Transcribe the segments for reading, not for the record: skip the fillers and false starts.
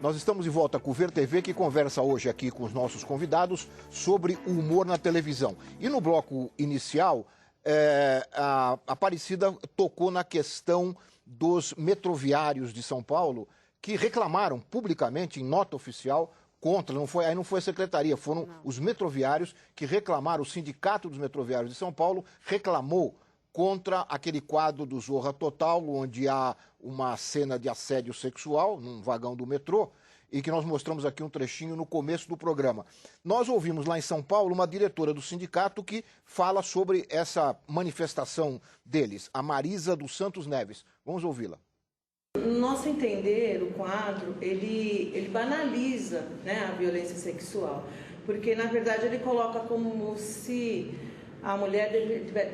Nós estamos de volta com o Ver TV, que conversa hoje aqui com os nossos convidados sobre o humor na televisão. E no bloco inicial, a Aparecida tocou na questão dos metroviários de São Paulo, que reclamaram publicamente, em nota oficial, contra, aí não foi a secretaria, foram os metroviários que reclamaram, o Sindicato dos Metroviários de São Paulo reclamou contra aquele quadro do Zorra Total, onde há uma cena de assédio sexual num vagão do metrô, e que nós mostramos aqui um trechinho no começo do programa. Nós ouvimos lá em São Paulo uma diretora do sindicato que fala sobre essa manifestação deles, a Marisa dos Santos Neves. Vamos ouvi-la. No nosso entender, o quadro, ele banaliza, né, a violência sexual, porque, na verdade, ele coloca como se a mulher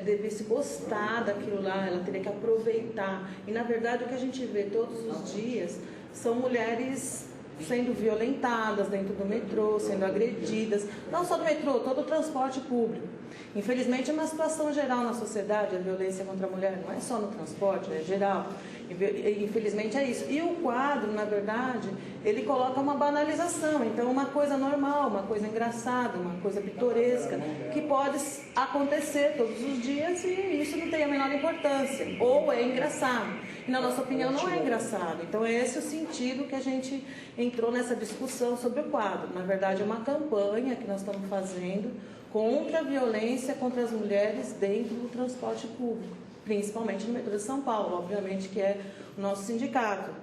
devesse gostar daquilo lá, ela teria que aproveitar. E, na verdade, o que a gente vê todos os dias são mulheres sendo violentadas dentro do metrô, sendo agredidas, não só do metrô, todo o transporte público. Infelizmente, é uma situação geral na sociedade, a violência contra a mulher, não é só no transporte, é geral. Infelizmente é isso. E o quadro, na verdade, ele coloca uma banalização. Então, uma coisa normal, uma coisa engraçada, uma coisa pitoresca, que pode acontecer todos os dias e isso não tem a menor importância. Ou é engraçado. E, na nossa opinião, não é engraçado. Então, é esse o sentido que a gente entrou nessa discussão sobre o quadro. Na verdade, é uma campanha que nós estamos fazendo contra a violência contra as mulheres dentro do transporte público, principalmente no metrô de São Paulo, obviamente, que é o nosso sindicato.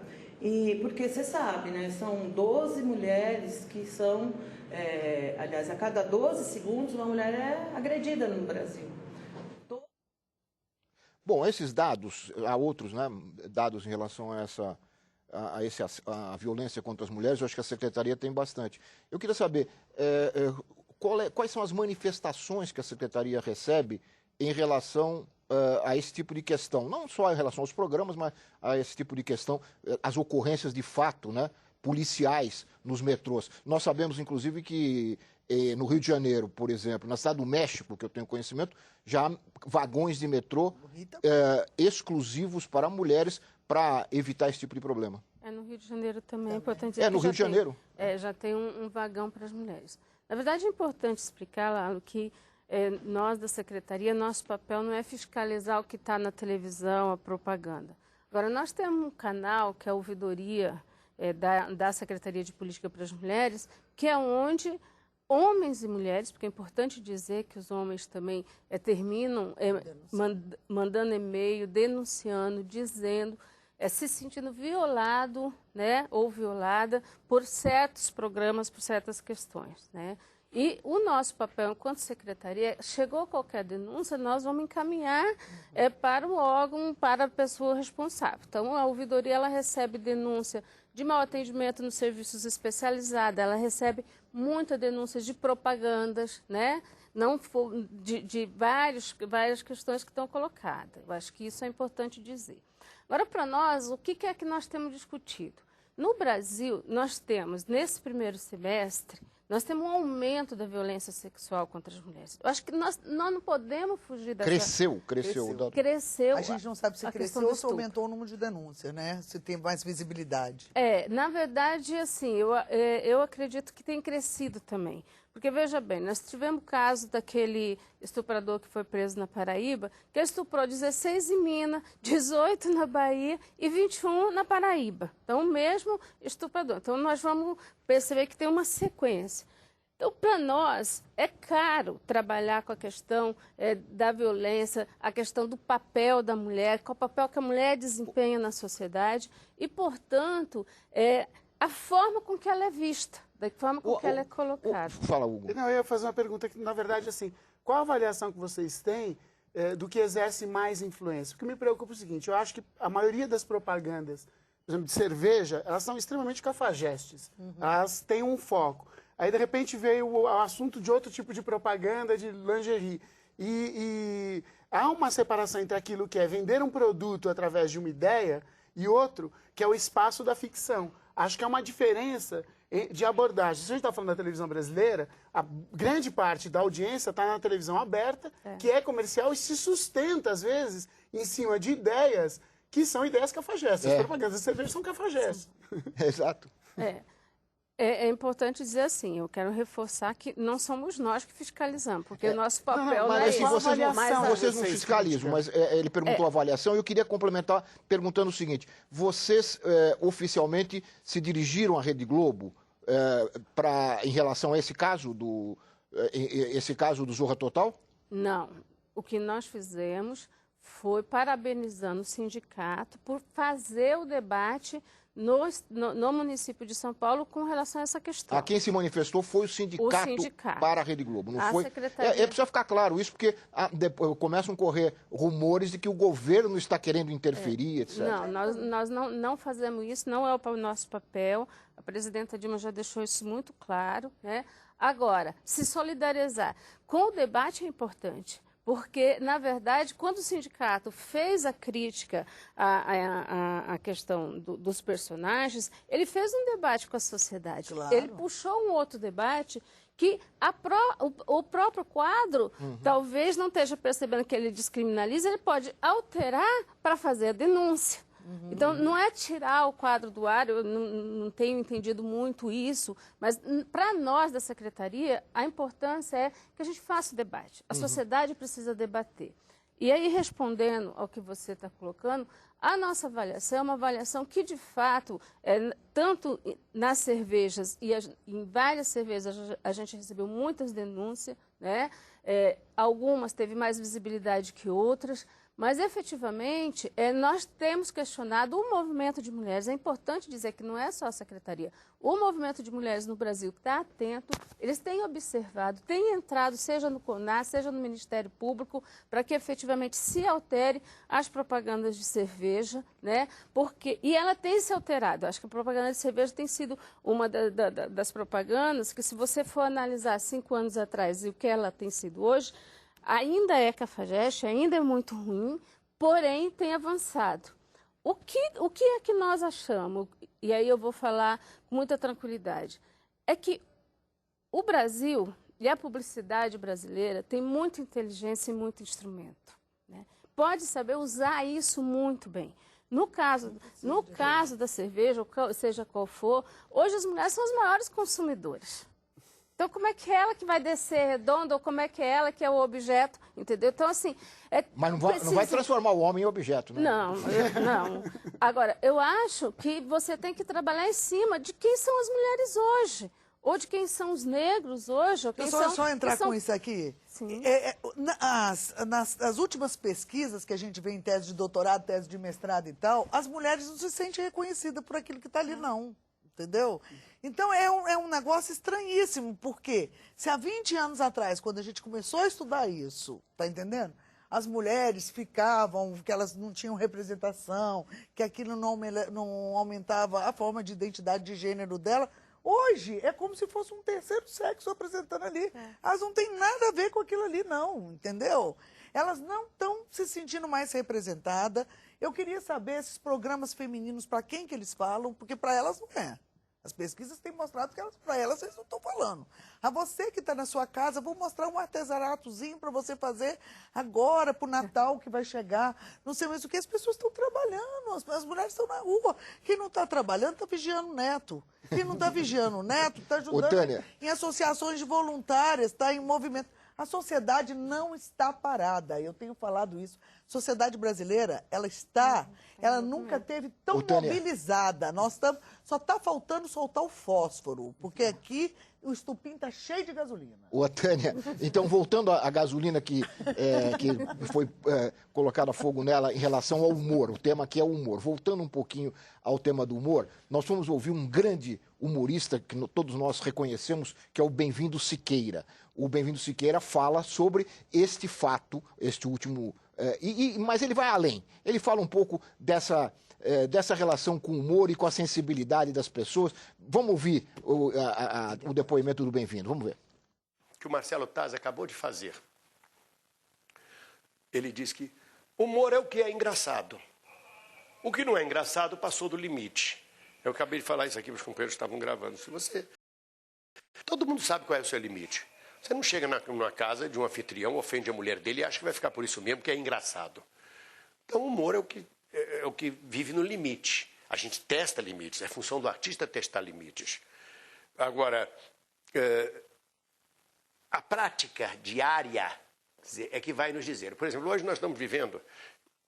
E porque você sabe, né, são 12 mulheres que são, aliás, a cada 12 segundos uma mulher é agredida no Brasil. Bom, esses dados, há outros, né, dados em relação a a violência contra as mulheres, eu acho que a Secretaria tem bastante. Eu queria saber quais são as manifestações que a Secretaria recebe em relação a esse tipo de questão, não só em relação aos programas, mas a esse tipo de questão, as ocorrências de fato, né, policiais nos metrôs. Nós sabemos, inclusive, que no Rio de Janeiro, por exemplo, na cidade do México, que eu tenho conhecimento, já há vagões de metrô exclusivos para mulheres para evitar esse tipo de problema. No Rio de Janeiro também é importante dizer no Rio de Janeiro? Já tem um vagão para as mulheres. Na verdade, é importante explicar, Lalo, que nós da Secretaria, nosso papel não é fiscalizar o que está na televisão, a propaganda. Agora, nós temos um canal, que é a ouvidoria da Secretaria de Política para as Mulheres, que é onde homens e mulheres, porque é importante dizer que os homens também terminam mandando e-mail, denunciando, dizendo, se sentindo violado, né, ou violada por certos programas, por certas questões, né? E o nosso papel, enquanto secretaria, chegou qualquer denúncia, nós vamos encaminhar para o órgão, para a pessoa responsável. Então, a ouvidoria ela recebe denúncia de mau atendimento nos serviços especializados, ela recebe muita denúncia de propagandas, né? Não de várias questões que estão colocadas. Eu acho que isso é importante dizer. Agora, para nós, o que é que nós temos discutido? No Brasil, nós temos, nesse primeiro semestre, nós temos um aumento da violência sexual contra as mulheres. Eu acho que nós não podemos fugir dessa... Cresceu. A gente não sabe se cresceu ou se aumentou o número de denúncias, né? Se tem mais visibilidade. Na verdade, assim, eu acredito que tem crescido também. Porque, veja bem, nós tivemos o caso daquele estuprador que foi preso na Paraíba, que estuprou 16 em Minas, 18 na Bahia e 21 na Paraíba. Então, o mesmo estuprador. Então, nós vamos perceber que tem uma sequência. Então, para nós, é caro trabalhar com a questão da violência, a questão do papel da mulher, qual o papel que a mulher desempenha na sociedade e, portanto, a forma com que ela é vista, da forma com que ela é colocada. Fala, Hugo. Não, eu ia fazer uma pergunta que, na verdade, assim, qual a avaliação que vocês têm do que exerce mais influência? O que me preocupa é o seguinte, eu acho que a maioria das propagandas, por exemplo, de cerveja, elas são extremamente cafajestes, elas têm um foco. Aí, de repente, veio o assunto de outro tipo de propaganda, de lingerie. E há uma separação entre aquilo que é vender um produto através de uma ideia e outro, que é o espaço da ficção. Acho que é uma diferença de abordagem. Se a gente está falando da televisão brasileira, a grande parte da audiência está na televisão aberta, que é comercial e se sustenta, às vezes, em cima de ideias que são ideias cafajestas. As propagandas de cerveja são cafajestas. Exato. É importante dizer assim, eu quero reforçar que não somos nós que fiscalizamos, porque o nosso papel não é assim, esse. vocês não fiscalizam, mas ele perguntou a avaliação e eu queria complementar perguntando o seguinte, vocês oficialmente se dirigiram à Rede Globo em relação a esse caso do Zorra Total? Não, o que nós fizemos foi parabenizando o sindicato por fazer o debate no município de São Paulo com relação a essa questão. Quem se manifestou foi o sindicato para a Rede Globo, não foi? Secretaria... precisa ficar claro isso, porque começam a correr rumores de que o governo está querendo interferir, etc. Não, nós não fazemos isso, não é o nosso papel. A presidenta Dilma já deixou isso muito claro, né? Agora, se solidarizar com o debate é importante. Porque, na verdade, quando o sindicato fez a crítica à questão dos personagens, ele fez um debate com a sociedade. Claro. Ele puxou um outro debate que o próprio quadro talvez não esteja percebendo que ele descriminaliza, ele pode alterar para fazer a denúncia. Então, não é tirar o quadro do ar, eu não tenho entendido muito isso, mas para nós da Secretaria, a importância é que a gente faça o debate. A sociedade precisa debater. E aí, respondendo ao que você está colocando, a nossa avaliação é uma avaliação que, de fato, tanto nas cervejas e em várias cervejas a gente recebeu muitas denúncias, né? Algumas teve mais visibilidade que outras, mas, efetivamente, nós temos questionado o movimento de mulheres. É importante dizer que não é só a Secretaria. O movimento de mulheres no Brasil está atento, eles têm observado, têm entrado, seja no CONAR, seja no Ministério Público, para que, efetivamente, se altere as propagandas de cerveja, né? E ela tem se alterado. Acho que a propaganda de cerveja tem sido uma das propagandas que, se você for analisar 5 anos atrás e o que ela tem sido hoje, ainda é cafajeste, ainda é muito ruim, porém tem avançado. O que é que nós achamos, e aí eu vou falar com muita tranquilidade, é que o Brasil e a publicidade brasileira tem muita inteligência e muito instrumento, né? Pode saber usar isso muito bem. No caso da cerveja, seja qual for, hoje as mulheres são as maiores consumidoras. Então, como é que é ela que vai descer redonda ou como é que é ela que é o objeto, entendeu? Então, assim... Mas não vai transformar o homem em objeto, né? Não. Agora, eu acho que você tem que trabalhar em cima de quem são as mulheres hoje, ou de quem são os negros hoje, ou quem são... Só entrar com isso aqui. Sim. Nas últimas pesquisas que a gente vê em tese de doutorado, tese de mestrado e tal, as mulheres não se sentem reconhecidas por aquilo que está ali, não. Entendeu? Então, é um negócio estranhíssimo, porque se há 20 anos atrás, quando a gente começou a estudar isso, tá entendendo? As mulheres ficavam, que elas não tinham representação, que aquilo não aumentava a forma de identidade de gênero dela, hoje é como se fosse um terceiro sexo apresentando ali. Elas não têm nada a ver com aquilo ali, não, entendeu? Elas não estão se sentindo mais representadas. Eu queria saber esses programas femininos, para quem que eles falam, porque para elas não é. As pesquisas têm mostrado que para elas vocês não estão falando. A você que está na sua casa, vou mostrar um artesanatozinho para você fazer agora, para o Natal que vai chegar. Não sei mais o que, as pessoas estão trabalhando, as mulheres estão na rua. Quem não está trabalhando está vigiando o neto. Quem não está vigiando o neto está ajudando em associações de voluntárias, está em movimento. A sociedade não está parada, eu tenho falado isso. A sociedade brasileira, ela nunca teve tão mobilizada. Só está faltando soltar o fósforo, porque aqui o estupim está cheio de gasolina. Tânia, então voltando à gasolina que foi colocado a fogo nela em relação ao humor, o tema aqui é o humor. Voltando um pouquinho ao tema do humor, nós fomos ouvir um grande humorista que todos nós reconhecemos, que é o Bem-vindo Siqueira. O Bem-vindo Siqueira fala sobre este fato, este último... mas ele vai além. Ele fala um pouco dessa relação com o humor e com a sensibilidade das pessoas. Vamos ouvir o depoimento do Bem-vindo. Vamos ver. Que o Marcelo Taz acabou de fazer. Ele diz que humor é o que é engraçado. O que não é engraçado passou do limite. Eu acabei de falar isso aqui, os companheiros estavam gravando. Todo mundo sabe qual é o seu limite. Você não chega numa casa de um anfitrião, ofende a mulher dele e acha que vai ficar por isso mesmo, que é engraçado. Então, o humor é o que vive no limite. A gente testa limites, é função do artista testar limites. Agora, a prática diária é que vai nos dizer. Por exemplo, hoje nós estamos vivendo,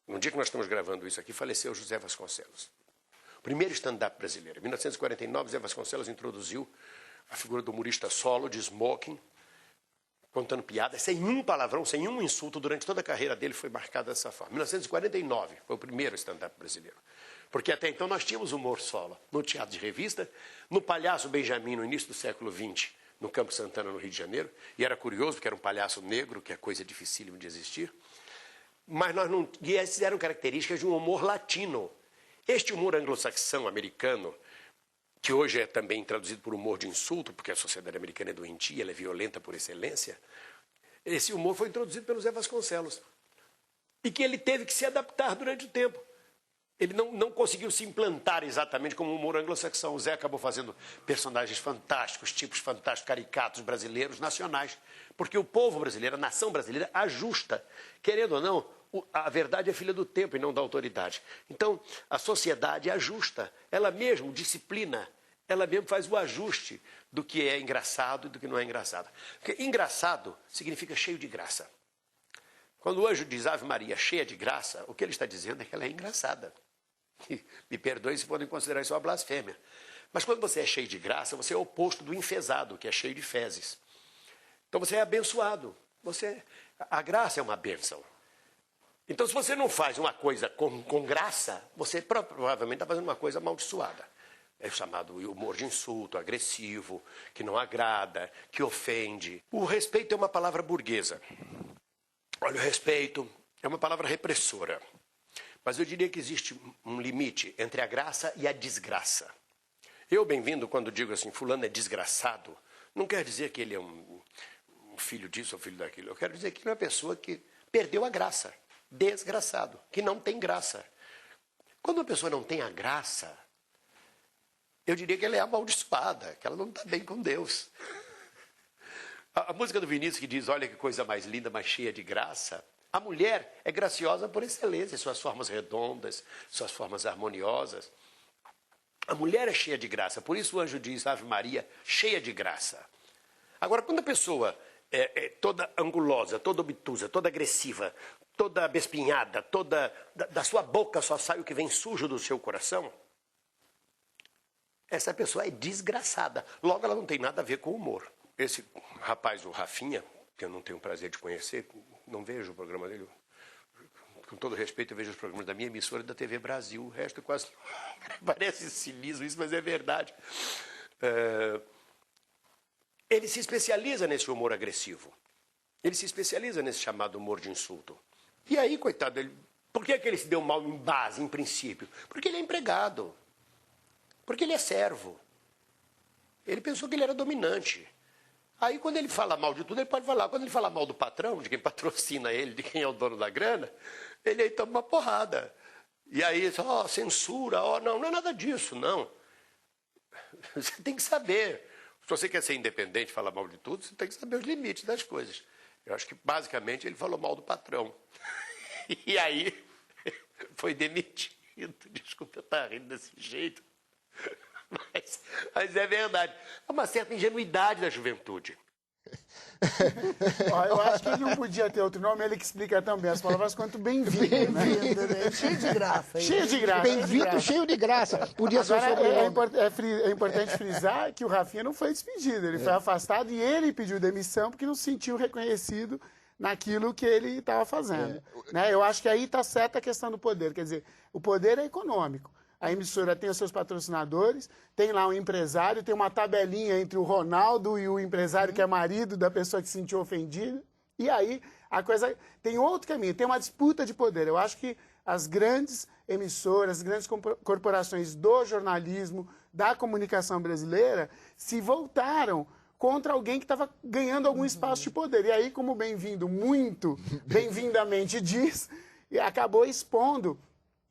no dia que nós estamos gravando isso aqui, faleceu José Vasconcelos. O primeiro stand-up brasileiro. Em 1949, José Vasconcelos introduziu a figura do humorista solo, de smoking, contando piadas, sem um palavrão, sem um insulto, durante toda a carreira dele foi marcada dessa forma. 1949 foi o primeiro stand-up brasileiro. Porque até então nós tínhamos humor solo no teatro de revista, no Palhaço Benjamin, no início do século XX, no Campo Santana, no Rio de Janeiro, e era curioso, porque era um palhaço negro, que é coisa dificílima de existir, mas nós não... E essas eram características de um humor latino. Este humor anglo-saxão, americano, que hoje é também traduzido por humor de insulto, porque a sociedade americana é doentia, ela é violenta por excelência, esse humor foi introduzido pelo Zé Vasconcelos. E que ele teve que se adaptar durante o tempo. Ele não conseguiu se implantar exatamente como o humor anglo-saxão. O Zé acabou fazendo personagens fantásticos, tipos fantásticos, caricatos brasileiros, nacionais. Porque o povo brasileiro, a nação brasileira, ajusta. Querendo ou não, a verdade é filha do tempo e não da autoridade. Então, a sociedade ajusta. Ela mesmo disciplina. Ela mesmo faz o ajuste do que é engraçado e do que não é engraçado. Porque engraçado significa cheio de graça. Quando o anjo diz Ave Maria cheia de graça, o que ele está dizendo é que ela é engraçada. Me perdoe se podem considerar isso uma blasfêmia. Mas quando você é cheio de graça, você é o oposto do enfesado, que é cheio de fezes. Então você é abençoado. A graça é uma bênção. Então se você não faz uma coisa com graça, você provavelmente está fazendo uma coisa amaldiçoada. É chamado humor de insulto, agressivo, que não agrada, que ofende. O respeito é uma palavra burguesa. Olha, o respeito é uma palavra repressora. Mas eu diria que existe um limite entre a graça e a desgraça. Eu, bem-vindo, quando digo assim, fulano é desgraçado, não quer dizer que ele é um filho disso ou filho daquilo. Eu quero dizer que ele é uma pessoa que perdeu a graça. Desgraçado, que não tem graça. Quando uma pessoa não tem a graça, eu diria que ela é amaldiçoada, que ela não está bem com Deus. A música do Vinícius que diz, olha que coisa mais linda, mais cheia de graça. A mulher é graciosa por excelência, suas formas redondas, suas formas harmoniosas. A mulher é cheia de graça, por isso o anjo diz, Ave Maria, cheia de graça. Agora, quando a pessoa é toda angulosa, toda obtusa, toda agressiva, toda bespinhada, da sua boca só sai o que vem sujo do seu coração, essa pessoa é desgraçada. Logo, ela não tem nada a ver com o humor. Esse rapaz, o Rafinha, que eu não tenho o prazer de conhecer, não vejo o programa dele. Com todo respeito, eu vejo os programas da minha emissora e da TV Brasil. O resto quase... Parece cinismo isso, mas é verdade. Ele se especializa nesse humor agressivo. Ele se especializa nesse chamado humor de insulto. E aí, coitado, por que ele se deu mal em base, em princípio? Porque ele é empregado. Porque ele é servo. Ele pensou que ele era dominante. Aí, quando ele fala mal de tudo, ele pode falar. Quando ele fala mal do patrão, de quem patrocina ele, de quem é o dono da grana, ele aí toma uma porrada. E aí, censura, não é nada disso, não. Você tem que saber. Se você quer ser independente e falar mal de tudo, você tem que saber os limites das coisas. Eu acho que, basicamente, ele falou mal do patrão. E aí, foi demitido. Desculpa eu estar rindo desse jeito. Mas é verdade. É uma certa ingenuidade da juventude. Eu acho que ele não podia ter outro nome, ele que explica também as palavras quanto bem-vindo. Né? Cheio de graça. Cheio de graça. Bem-vindo, cheio de graça. Podia ser o sobrenome. É importante frisar que o Rafinha não foi despedido, ele foi afastado e ele pediu demissão porque não se sentiu reconhecido naquilo que ele estava fazendo. Né? Eu acho que aí está certa a questão do poder, quer dizer, o poder é econômico. A emissora tem os seus patrocinadores, tem lá um empresário, tem uma tabelinha entre o Ronaldo e o empresário que é marido da pessoa que se sentiu ofendida. E aí a coisa tem outro caminho, tem uma disputa de poder. Eu acho que as grandes emissoras, as grandes corporações do jornalismo, da comunicação brasileira, se voltaram contra alguém que estava ganhando algum espaço de poder. E aí, como Bem-vindo muito bem-vindamente diz, acabou expondo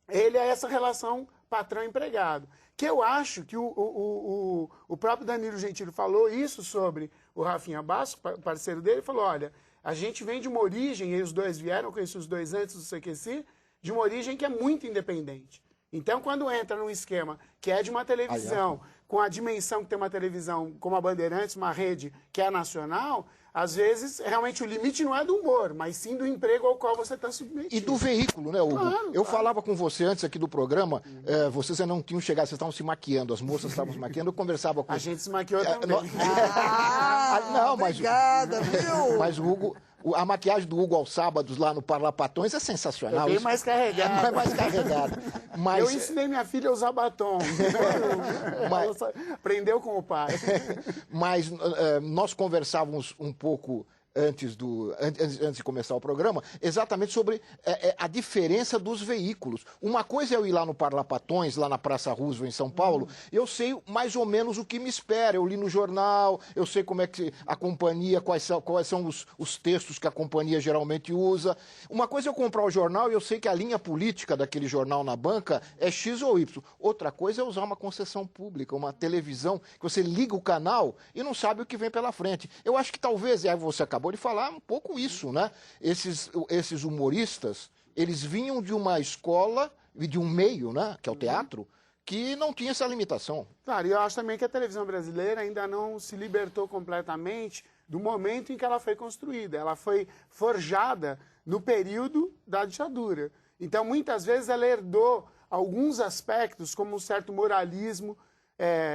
ele a essa relação patrão-empregado. Que eu acho que o próprio Danilo Gentili falou isso sobre o Rafinha Bastos, parceiro dele, falou, olha, a gente vem de uma origem, e os dois vieram, eu conheci os dois antes do CQC, de uma origem que é muito independente. Então, quando entra num esquema que é de uma televisão, com a dimensão que tem uma televisão como a Bandeirantes, uma rede que é nacional, às vezes, realmente, o limite não é do humor, mas sim do emprego ao qual você está submetido. E do veículo, né, Hugo? Claro, eu falava com você antes aqui do programa, vocês ainda não tinham chegado, vocês estavam se maquiando, as moças estavam se maquiando, eu conversava com... A gente se maquiou também. Não, mas... Obrigada, viu? Mas o Hugo... A maquiagem do Hugo aos sábados lá no Parlapatões é sensacional. É bem mais carregada. É mais carregada. Mas... Eu ensinei minha filha a usar batom. Ela aprendeu com o pai. Mas nós conversávamos um pouco antes de começar o programa, exatamente sobre a diferença dos veículos. Uma coisa é eu ir lá no Parlapatões, lá na Praça Roosevelt, em São Paulo, eu sei mais ou menos o que me espera. Eu li no jornal, eu sei como é que a companhia, quais são os textos que a companhia geralmente usa. Uma coisa é eu comprar o jornal e eu sei que a linha política daquele jornal na banca é X ou Y. Outra coisa é usar uma concessão pública, uma televisão, que você liga o canal e não sabe o que vem pela frente. Eu acho que talvez, e aí você acabou de falar um pouco isso, né? Esses humoristas, eles vinham de uma escola e de um meio, né? Que é o teatro, que não tinha essa limitação. Claro, e eu acho também que a televisão brasileira ainda não se libertou completamente do momento em que ela foi construída. Ela foi forjada no período da ditadura. Então, muitas vezes, ela herdou alguns aspectos, como um certo moralismo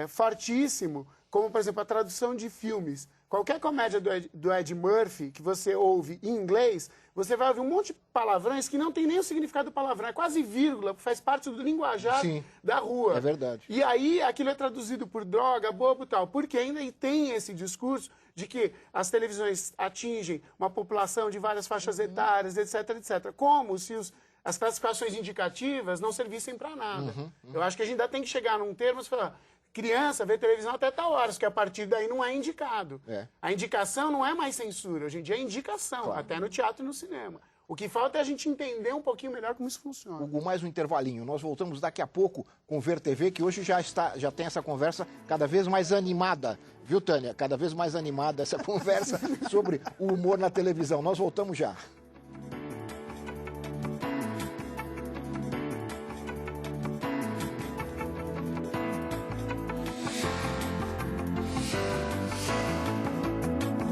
fortíssimo, como, por exemplo, a tradução de filmes. Qualquer comédia do Ed Murphy que você ouve em inglês, você vai ouvir um monte de palavrões que não tem nem o significado do palavrão, é quase vírgula, faz parte do linguajar da rua. É verdade. E aí aquilo é traduzido por droga, bobo e tal, porque ainda tem esse discurso de que as televisões atingem uma população de várias faixas etárias, etc, etc. Como se as classificações indicativas não servissem para nada. Eu acho que a gente ainda tem que chegar num termo e falar... Criança vê televisão até tal hora, que a partir daí não é indicado. A indicação não é mais censura, hoje em dia é indicação, até no teatro e no cinema. O que falta é a gente entender um pouquinho melhor como isso funciona. Hugo, mais um intervalinho. Nós voltamos daqui a pouco com o VerTV, que hoje já tem essa conversa cada vez mais animada. Viu, Tânia? Cada vez mais animada essa conversa sobre o humor na televisão. Nós voltamos já.